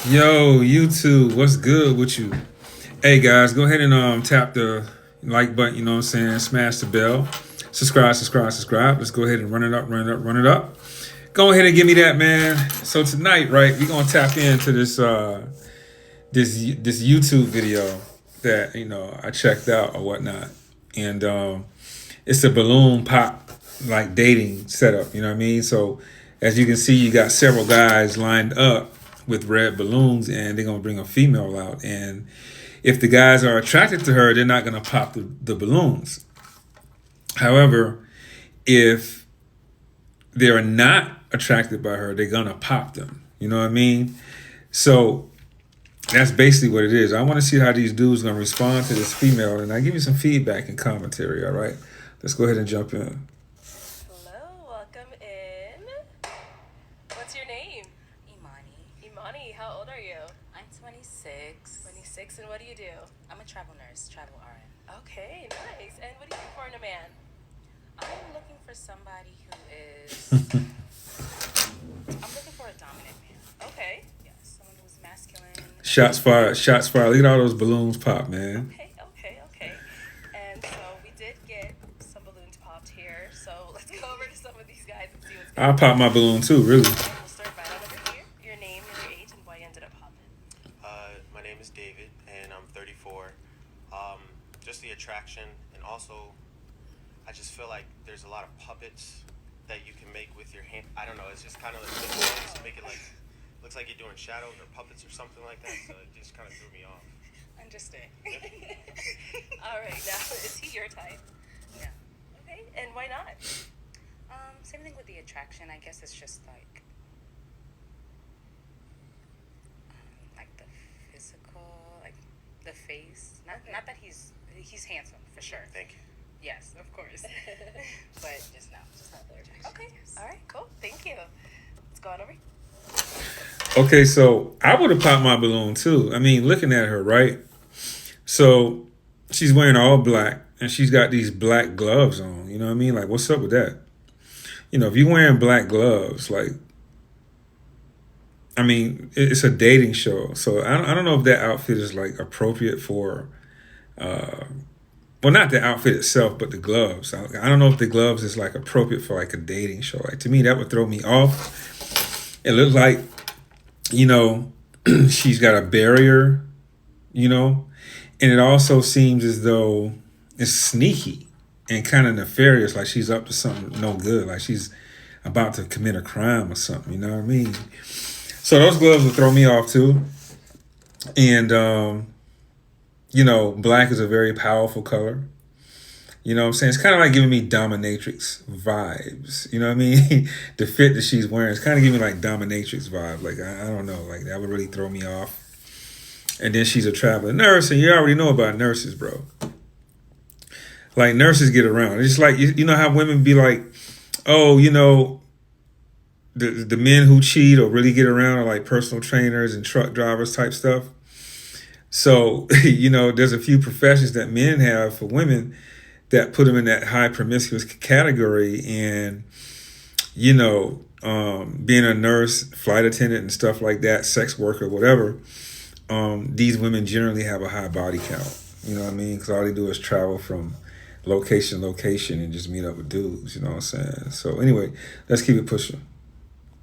Yo, YouTube, what's good with you? Hey guys, go ahead and tap the like button, you know what I'm saying? Smash the bell. Subscribe. Let's go ahead and run it up. Go ahead and give me that, man. So tonight, right, we're gonna tap into this YouTube video that, I checked out or whatnot. And it's a balloon pop like dating setup, you know what I mean? So as you can see, you got several guys lined up with red balloons and they're gonna bring a female out. And if the guys are attracted to her, they're not gonna pop the balloons. However, if they're not attracted by her, they're gonna pop them. You know what I mean? So that's basically what it is. I want to see how these dudes are gonna respond to this female, and I give you some feedback and commentary. All right, let's go ahead and jump in. Hello, welcome in. What's your name? Imani. Imani, how old are you? I'm 26. 26, and what do you do? I'm a travel nurse, travel RN. Okay, nice. And what do you look for in a man? I'm looking for somebody who is. I'm looking for a dominant man. Okay. Yes, someone who's masculine. Shots fired! Shots fired! Look at all those balloons pop, man. Okay. And so we did get some balloons popped here. So let's go over to some of these guys and see what's going I'll on. pop my balloon too, really. We'll start right on over here. Your name and your age and why you ended up popping. My name is David, and I'm 34. Just the attraction, and also, I just feel like there's a lot of puppets that you can make with your hand. I don't know. It's just kind of like make it like looks like you're doing shadows or puppets or something like that. So it just kind of threw me off. Understand. All right, now is he your type? Yeah. Okay, and why not? Same thing with the attraction. I guess it's just like the physical, like the face. Not that he's handsome for sure. Thank you. Yes, of course. But just not the attraction. Okay, Yes. all right, cool. Thank you. Let's go on over. Okay, so I would have popped my balloon too. I mean, looking at her, right? So she's wearing all black and she's got these black gloves on. You know what I mean? Like, what's up with that? If you're wearing black gloves, like, I mean, it's a dating show. So I don't know if that outfit is like appropriate for, well, not the outfit itself, but the gloves. I don't know if the gloves is like appropriate for like a dating show. Like to me, that would throw me off. It looks like, you know, she's got a barrier, and it also seems as though it's sneaky and kind of nefarious, like she's up to something no good, like she's about to commit a crime or something, you know what I mean? So those gloves will throw me off too. And, black is a very powerful color. You know what I'm saying? It's kind of like giving me dominatrix vibes. You know what I mean? The fit that she's wearing is kind of giving me like dominatrix vibe. Like, I don't know. Like, that would really throw me off. And then she's a traveling nurse, and you already know about nurses, bro. Like, nurses get around. It's just like, you know how women be like, oh, the men who cheat or really get around are like personal trainers and truck drivers type stuff. So, there's a few professions that men have for women that put them in that high promiscuous category. And, being a nurse, flight attendant and stuff like that, sex worker, whatever, these women generally have a high body count. You know what I mean? Because all they do is travel from location to location and just meet up with dudes. You know what I'm saying? So anyway, let's keep it pushing.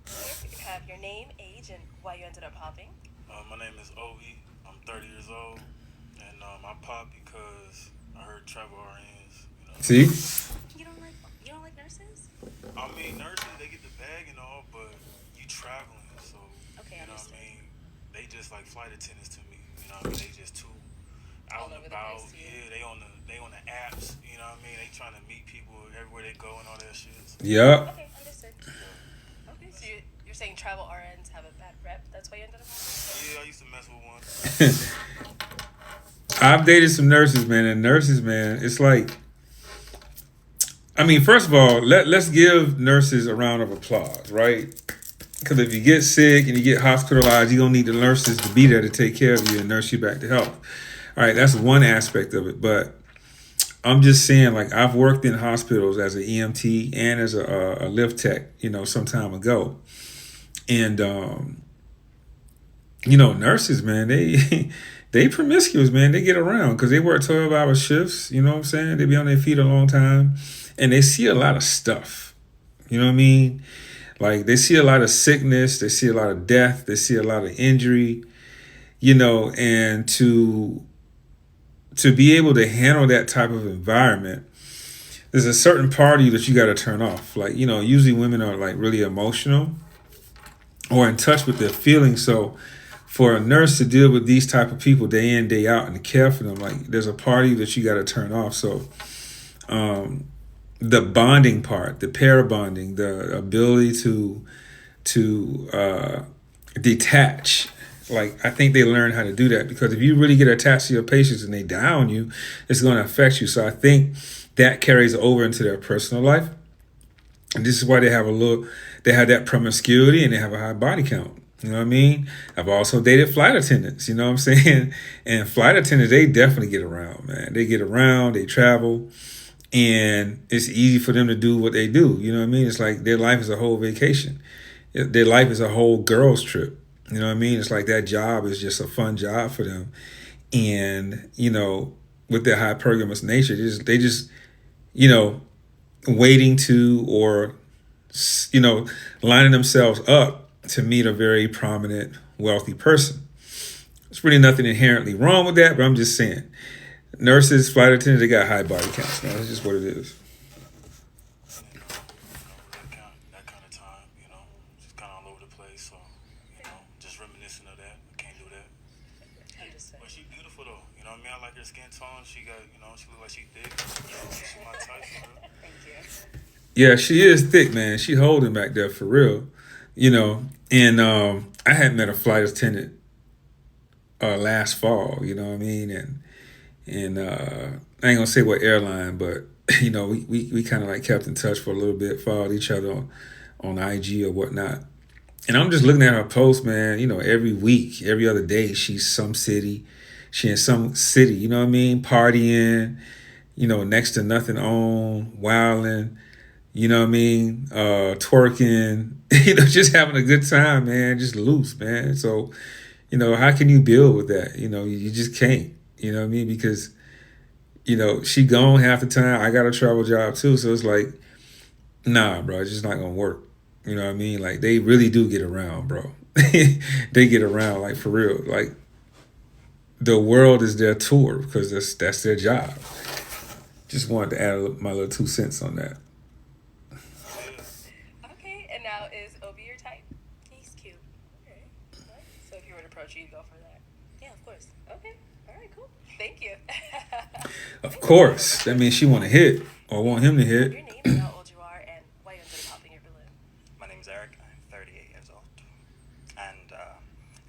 You can have your name, age, and why you ended up popping. My name is Ovi. I'm 30 years old, and I popped because I heard travel RNs. See? You don't like nurses? I mean, nurses, they get the bag and all, but you traveling, so Okay, you know what understood. I mean. They just like flight attendants to me. You know what I mean? They just too out All and over the about. place, too. Yeah, they on the apps. You know what I mean? They trying to meet people everywhere they go and all that shit. So, Yep. Okay, understood. Okay, so you're saying travel RNs have a bad rep. That's why you ended up popping? yeah, I used to mess with one. I've dated some nurses, man, and nurses, man, it's like, I mean, first of all, let's give nurses a round of applause, right? Because if you get sick and you get hospitalized, you're going to need the nurses to be there to take care of you and nurse you back to health. All right, that's one aspect of it. But I'm just saying, like, I've worked in hospitals as an EMT and as a lift tech, some time ago. And you know, nurses, man, they they promiscuous, man. They get around because they work 12-hour shifts. You know what I'm saying? They be on their feet a long time, and they see a lot of stuff. You know what I mean? Like they see a lot of sickness, they see a lot of death, they see a lot of injury. You know, and to be able to handle that type of environment, there's a certain part of you that you got to turn off. Like, you know, usually women are like really emotional or in touch with their feelings. So for a nurse to deal with these type of people day in, day out and to care for them, like there's a part of you that you got to turn off. So the bonding part, the para bonding, the ability to detach. Like I think they learn how to do that because if you really get attached to your patients and they down you, it's going to affect you. So I think that carries over into their personal life, and this is why they have that promiscuity and they have a high body count. You know what I mean? I've also dated flight attendants. You know what I'm saying? And flight attendants, they definitely get around, man. They get around, they travel, and it's easy for them to do what they do. You know what I mean? It's like their life is a whole vacation. Their life is a whole girls trip. You know what I mean? It's like that job is just a fun job for them. And, you know, with their hypergamous nature, they just, you know, waiting to or, you know, lining themselves up to meet a very prominent, wealthy person. There's really nothing inherently wrong with that, but I'm just saying. Nurses, flight attendants, they got high body counts. Now, that's just what it is. That kind of time, you know, just kind of all over the place. So, you know, just reminiscent of that. I can't do that. Understood. But she beautiful though. You know what I mean? I like her skin tone. She got, you know, she look like she thick. You know, she my type. Thank you. Yeah, she is thick, man. She holding back there for real. You know, and I had met a flight attendant last fall, you know what I mean? And I ain't gonna say what airline, but you know, we kind of like kept in touch for a little bit, followed each other on IG or whatnot. And I'm just looking at her post, man, you know, every week, every other day, she in some city, you know what I mean? Partying, you know, next to nothing on, wilding, you know what I mean? Twerking, you know, just having a good time, man, just loose, man. So, you know, how can you build with that? You know, you just can't, you know what I mean? Because, you know, she gone half the time. I got a travel job too. So it's like, nah, bro, it's just not going to work. You know what I mean? Like, they really do get around, bro. They get around, like, for real. Like, the world is their tour because that's their job. Just wanted to add my little 2 cents on that. Okay, and now is Obi your type? He's cute. Okay. Right. So if you were to approach you, you'd go for that. Yeah, of course. Okay. All right, cool. Thank you. Of course. That means she want to hit or want him to Your hit. name and how old you are and why you ended up popping your balloon. My name's Eric. I'm 38 years old. And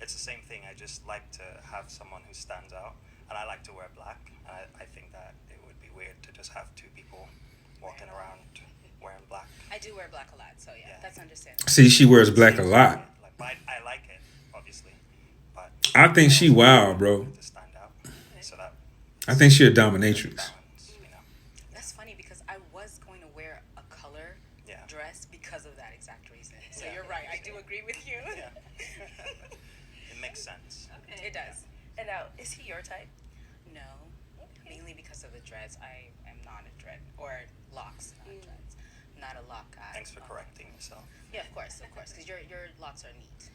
it's the same thing. I just like to have someone who stands out. And I like to wear black. And I think that it would be weird to just have 2 people walking around wearing black. I do wear black a lot, so yeah, Yeah. that's understandable. See, she wears black a lot. Like, I like it, obviously. But I think she wild, bro. to stand out. So that I think she a dominatrix. balance, you know. That's funny because I was going to wear a color Yeah. dress because of that exact reason. So Yeah. you're right. I do agree with you. Yeah. It makes sense. Okay. It does. And now, is he your type? No, mainly because of the dreads. I am not a dread or locks, not dreads. Not a lock guy. Thanks for correcting yourself. Yeah, of course, because your locks are neat.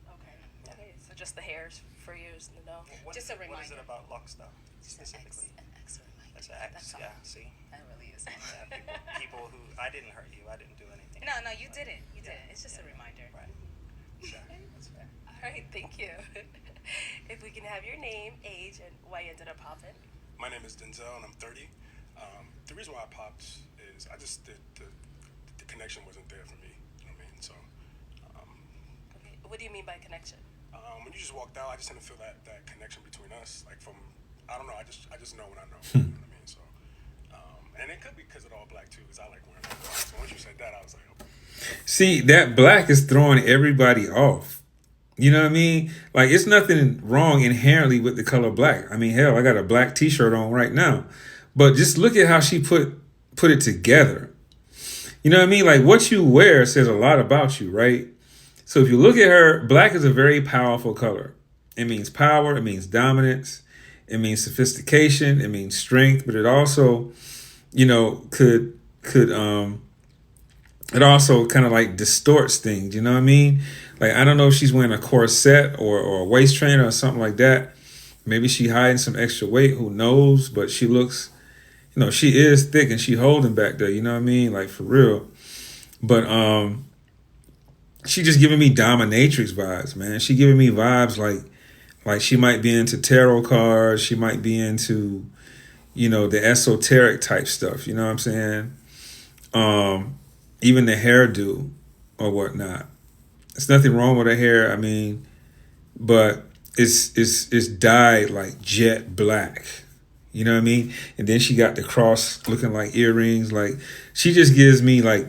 Okay. Okay. So just the hairs for you is no. Just a What is it reminder. about locks, though? Just Specifically. an X reminder. That's an X, That's all. yeah, see? That really is. Yeah, people who, I didn't hurt you, I didn't do anything. No, you didn't. You didn't. It's just a reminder. Right. Sure, that's fair. All right. Thank you. If we can have your name, age, and why you ended up popping. My name is Denzel, and I'm 30. The reason why I popped is I just the connection wasn't there for me. You know what I mean? So Okay. What do you mean by connection? when you just walked out, I just didn't feel that connection between us. Like from I don't know. I just know when I know. You know what I mean? So and it could be because of all black too, because I like wearing all black. So once you said that, I was like, oh. See, that black is throwing everybody off. You know what I mean? Like, it's nothing wrong inherently with the color black. I mean, hell, I got a black T-shirt on right now. But just look at how she put it together. You know what I mean? Like, what you wear says a lot about you, right? So if you look at her, black is a very powerful color. It means power, it means dominance, it means sophistication, it means strength, but it also, could it also kind of like distorts things, you know what I mean? Like, I don't know if she's wearing a corset or a waist trainer or something like that. Maybe she hiding some extra weight, who knows? But she looks, she is thick and she holding back there, you know what I mean? Like, for real. But she just giving me dominatrix vibes, man. She giving me vibes like she might be into tarot cards. She might be into, the esoteric type stuff. You know what I'm saying? Even the hairdo or whatnot. There's nothing wrong with her hair. I mean, but it's dyed like jet black. You know what I mean? And then she got the cross looking like earrings. Like, she just gives me like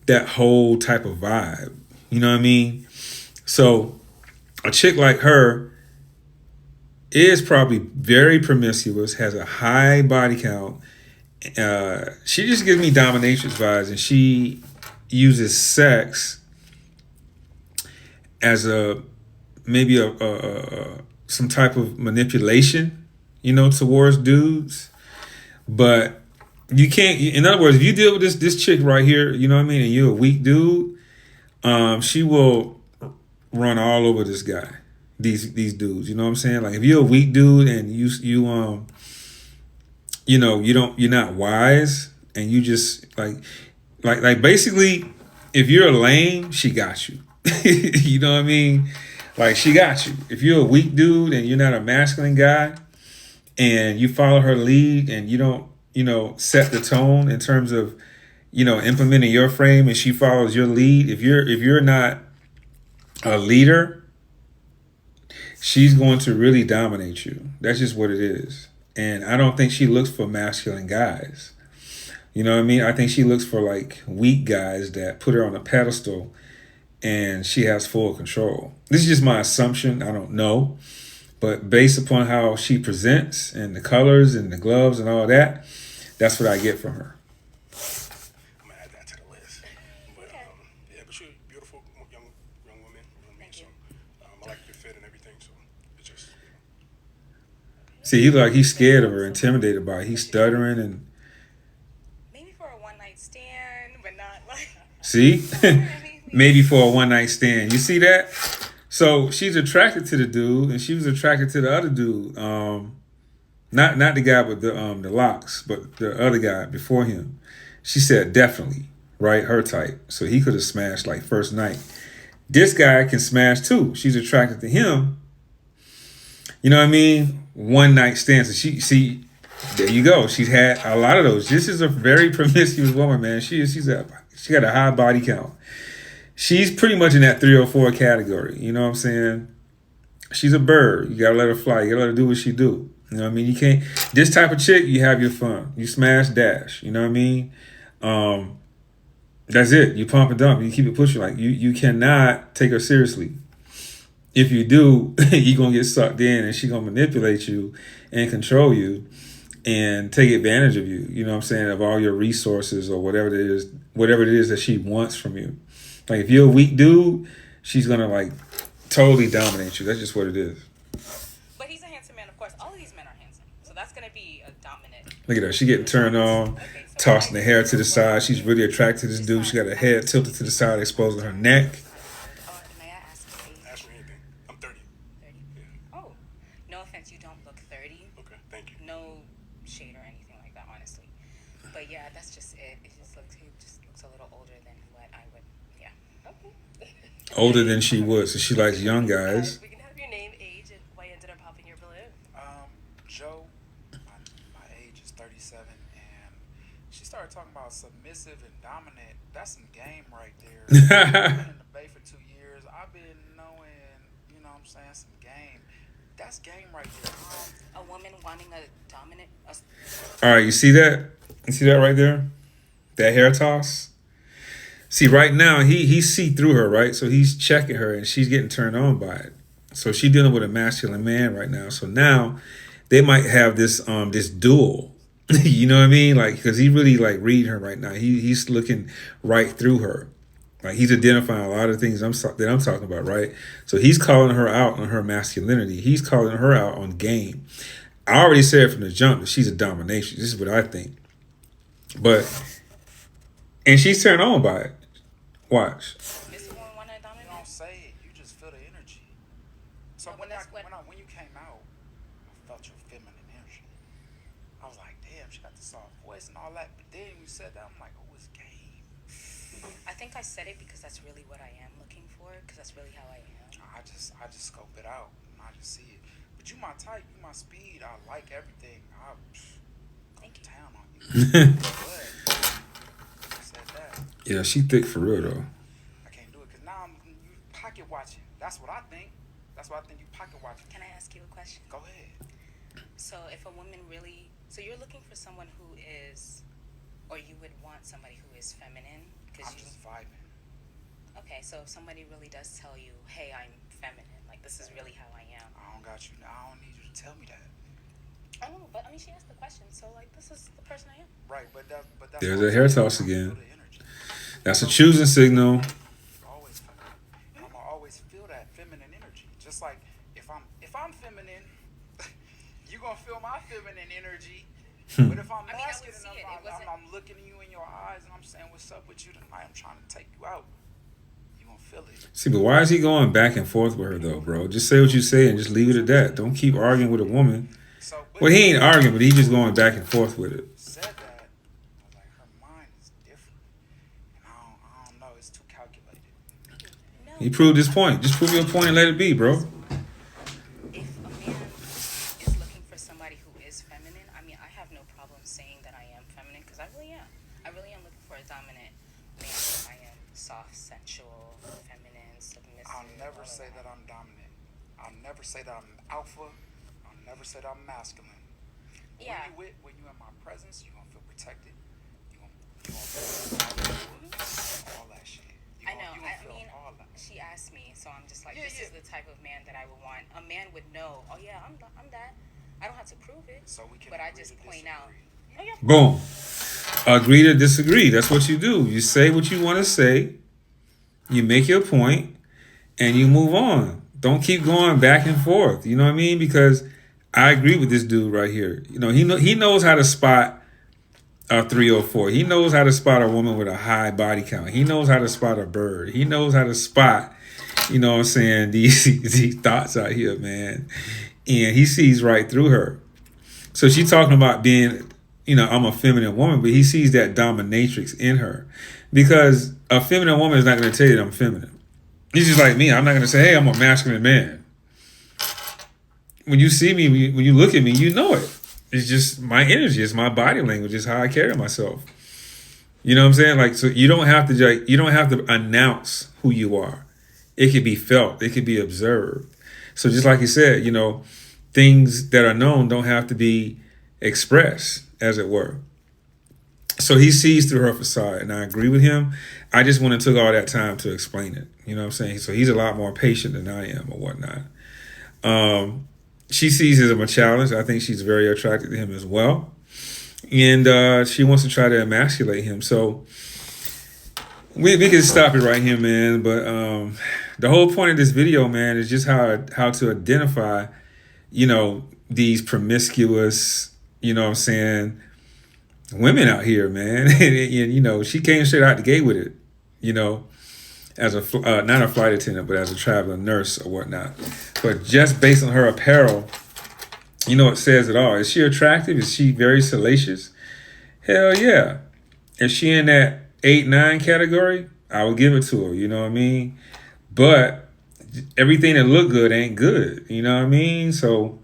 that whole type of vibe. You know what I mean? So a chick like her is probably very promiscuous, has a high body count. She just gives me dominatrix vibes, and she uses sex as maybe some type of manipulation, towards dudes. But you can't. In other words, if you deal with this chick right here, you know what I mean, and you're a weak dude, she will run all over this guy, these dudes. You know what I'm saying? Like, if you're a weak dude and you're not wise, and you just like basically, if you're a lame, she got you. You know what I mean? Like, she got you. If you're a weak dude and you're not a masculine guy, and you follow her lead, and you don't, set the tone in terms of, implementing your frame, and she follows your lead. If you're not a leader, she's going to really dominate you. That's just what it is. And I don't think she looks for masculine guys. You know what I mean? I think she looks for like weak guys that put her on a pedestal, and she has full control. This is just my assumption. I don't know. But based upon how she presents and the colors and the gloves and all that, that's what I get from her. I'm gonna add that to the list. But yeah, but you're a beautiful young woman. You know what I mean? So I like your fit and everything. So it's just. See, he look like he's scared of her, intimidated by her. He's stuttering and. Maybe for a one night stand, but not like. See, maybe for a one night stand. You see that? So she's attracted to the dude, and she was attracted to the other dude. Not the guy with the locks, but the other guy before him. She said definitely, right? Her type. So he could have smashed like first night. This guy can smash too. She's attracted to him. You know what I mean? One night stand. So see, there you go. She's had a lot of those. This is a very promiscuous woman, man. She got a high body count. She's pretty much in that 3 or 4 category. You know what I'm saying? She's a bird. You gotta let her fly. You gotta let her do what she do. You know what I mean? You can't. This type of chick, you have your fun. You smash dash. You know what I mean? That's it. You pump and dump. You keep it pushing. Like, you cannot take her seriously. If you do, you're gonna get sucked in, and she's gonna manipulate you and control you and take advantage of you. You know what I'm saying? Of all your resources or whatever it is that she wants from you. Like, if you're a weak dude, she's gonna like totally dominate you. That's just what it is. But he's a handsome man, of course. All of these men are handsome, so that's gonna be a dominant. Look at her. She getting turned on, tossing the hair to the side. She's really attracted to this dude. She got her head tilted to the side, exposing her neck. May I ask your age? Ask me anything. I'm 30. 30. Yeah. Oh, no offense, you don't look 30. Okay. Thank you. No shade or anything like that, honestly. But yeah, that's just it. He just looks a little older than what I would. Yeah. Okay. Older than she would, so she likes young guys. We can have your name, age, and why you ended up popping your balloon. Joe, my age is 37, and she started talking about submissive and dominant. That's some game right there. I've been in the Bay for 2 years. I've been knowing, what I'm saying, some game. That's game right there. A woman wanting a dominant. All right, you see that? You see that right there? That hair toss? See, right now, he see through her, right? So he's checking her, and she's getting turned on by it. So she's dealing with a masculine man right now. So now they might have this duel. You know what I mean? Like, because he really like reading her right now. He's looking right through her. Like he's identifying a lot of things that I'm talking about, right? So he's calling her out on her masculinity. He's calling her out on game. I already said from the jump that she's a domination. This is what I think. And she's turned on by it. Watch. This one wanna You dominate? don't say it. You just feel the energy. So No, but when that's what- when you came out, I felt your feminine energy. I was like, damn, she got the soft voice and all that. But then you said that, I'm like, oh, it's game. I think I said it because that's really what I am looking for. Because that's really how I am. I just scope it out and I just see it. But you my type, you my speed. I like everything. I Thank you. down on you. But you said that. Yeah, she thick for real though. I can't do it because now you pocket watching. That's what I think. That's what I think you pocket watching. Can I ask you a question? Go ahead. So if a woman really, so you're looking for someone who is, or you would want somebody who is feminine, because I'm you. just vibing. Okay, so if somebody really does tell you, "Hey, I'm feminine," like this is really how I am. I don't got you. I don't need you to tell me that. I don't know, but I mean, she asked the question, so like this is the person I am. Right, but that's There's what a I'm hair saying. toss I feel again. the energy. That's a choosing signal. Always feminine. I'm gonna always feel that feminine energy. Just like if I'm feminine, you gonna feel my feminine energy. But if I'm I mean, I would masculine, see it. It wasn't- I'm looking at you in your eyes and I'm saying, "What's up with you tonight? I'm trying to take you out." You gonna feel it. See, but why is he going back and forth with her though, bro? Just say what you say and just leave it at that. Don't keep arguing with a woman. So, but Well, he ain't arguing, but he's just going back and forth with it. said that, I was like, her mind is different, and I don't know. It's too calculated. No. He proved his point. Just prove your point and let it be, bro. If a man is looking for somebody who is feminine, I mean, I have no problem saying that I am feminine because I really am. I really am looking for a dominant man. I am soft, sensual, feminine, submissive. I'll never all of say that I'm dominant. I'll never say that I'm alpha. I'll never say that I'm masculine. Yeah. When you in my presence, you gonna feel protected. You gonna feel all that shit. I know. You I gonna feel mean, all that. she asked me, so I'm just like, Yeah, this yeah. is the type of man that I would want. A man would know. Oh yeah, I'm that. I don't have to prove it, So we can but I agree just to point out. disagree. Oh yeah. Boom. Agree to disagree. That's what you do. You say what you want to say. You make your point, and you move on. Don't keep going back and forth. You know what I mean? Because I agree with this dude right here. You know, he knows how to spot a 304. He knows how to spot a woman with a high body count. He knows how to spot a bird. He knows how to spot, you know what I'm saying, these thoughts out here, man. And he sees right through her. So she's talking about being, you know, I'm a feminine woman, but he sees that dominatrix in her. Because a feminine woman is not going to tell you that I'm feminine. He's just like me. I'm not going to say, hey, I'm a masculine man. When you see me, when you look at me, you know it. It's just my energy. It's my body language. It's how I carry myself. You know what I'm saying? Like, so you don't have to announce who you are. It could be felt. It could be observed. So just like you said, you know, things that are known don't have to be expressed, as it were. So he sees through her facade, and I agree with him. I just wouldn't have took all that time to explain it. You know what I'm saying? So he's a lot more patient than I am or whatnot. She sees it as a challenge. I think she's very attracted to him as well. And she wants to try to emasculate him. So we can stop it right here, man. But the whole point of this video, man, is just how to identify, you know, these promiscuous, you know what I'm saying, women out here, man. And, you know, she came straight out the gate with it, you know, as a not a flight attendant, but as a traveling nurse or whatnot. But just based on her apparel, you know, it says it all. Is she attractive? Is she very salacious? Hell yeah. If she in that 8-9 category, I would give it to her. You know what I mean? But everything that look good ain't good. You know what I mean? So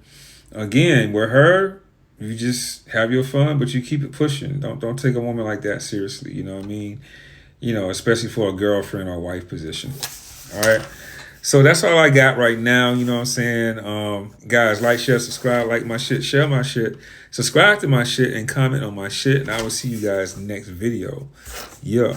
again, with her, you just have your fun, but you keep it pushing. Don't take a woman like that seriously. You know what I mean? You know, especially for a girlfriend or wife position. All right. So that's all I got right now. You know what I'm saying? Guys, like, share, subscribe, like my shit, share my shit, subscribe to my shit, and comment on my shit. And I will see you guys next video. Yeah.